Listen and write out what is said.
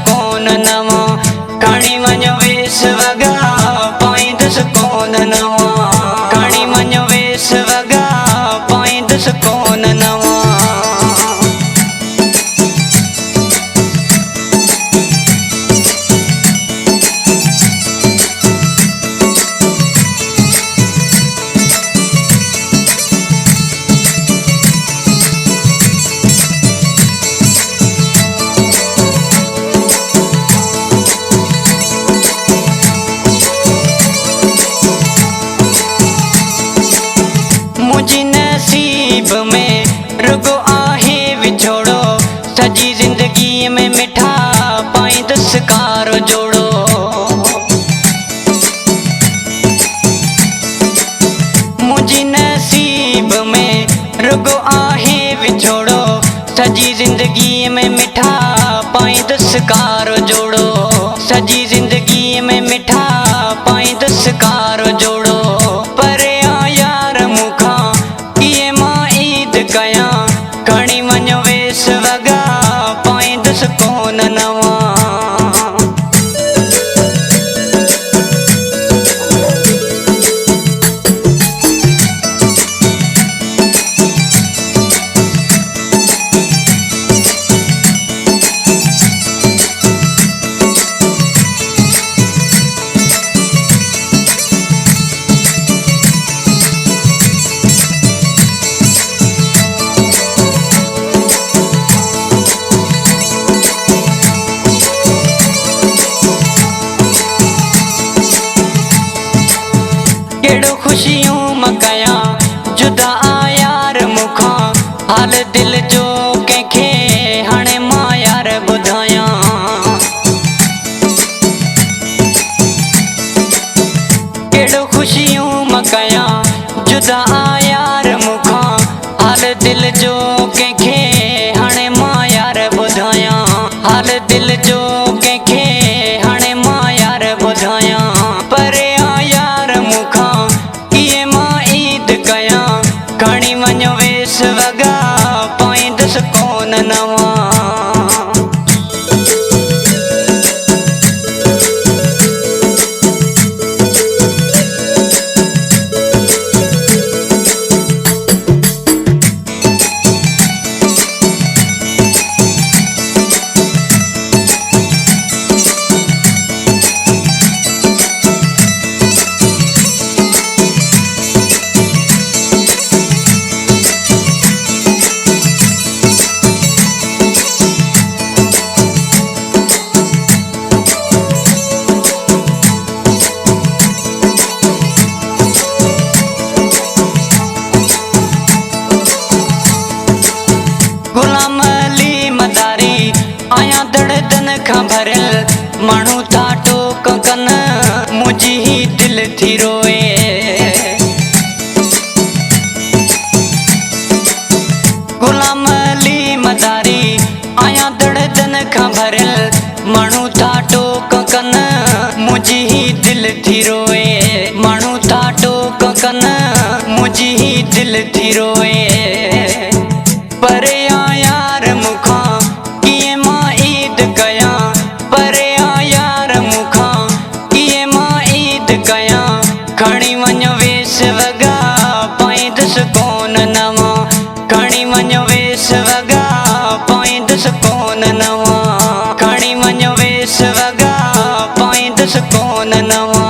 कोन नवा खणी वञो वेस वगा पाईंदुसि कोन नवा खणी वञो वेस वगा पाईंदुसि कोन नवा मुझी नसीब में रुगो आहे विछोड़ो सजी जिंदगी में मिठा पाईंदुसि कारो जोड़ो मुझी नसीब में रुगो आहे विछोड़ो सजी जिंदगी में मिठा पाईंदुसि कारो जोड़ो सजी जिंदगी में मिठा पाईंदुसि कारो जोड़ो खणी वञो वेस वगा पाईंदुसि कोन नवा केड़ो खुशियों मकया जुदा यार मुखा हाल दिल जो कंहिंखे हाणे मां यार ॿुधायां केड़ो खुशियों मकया जुदा यार मुखा हाल दिल जो कंहिंखे हाणे मां यार ॿुधायां हाल दिल जो कंहिंखे हाणे मां यार ॿुधायां परे खणी वञो वेस वगा पाईंदुसि कोन नवा गुलाम अली मदारी आया दड़दन खां भरियल माण्हू था टोक कन मुंहिंजी ही दिल थी रोए गुलाम अली मदारी आया दड़दन खां भरियल माण्हू था टोक कन मुंहिंजी ही दिल थी रोए माण्हू था टोक कन मुंहिंजी ही दिल थी रोए परे यार मुखा किए मां ईद कया परे यार मुखा किए मां ईद कया खणी वञो वेस वगा पाईंदुसि कोन नवा खणी वञो वेस वगा पाईंदुसि कोन नवा खणी वञो वेस वगा पाईंदुसि कोन नवा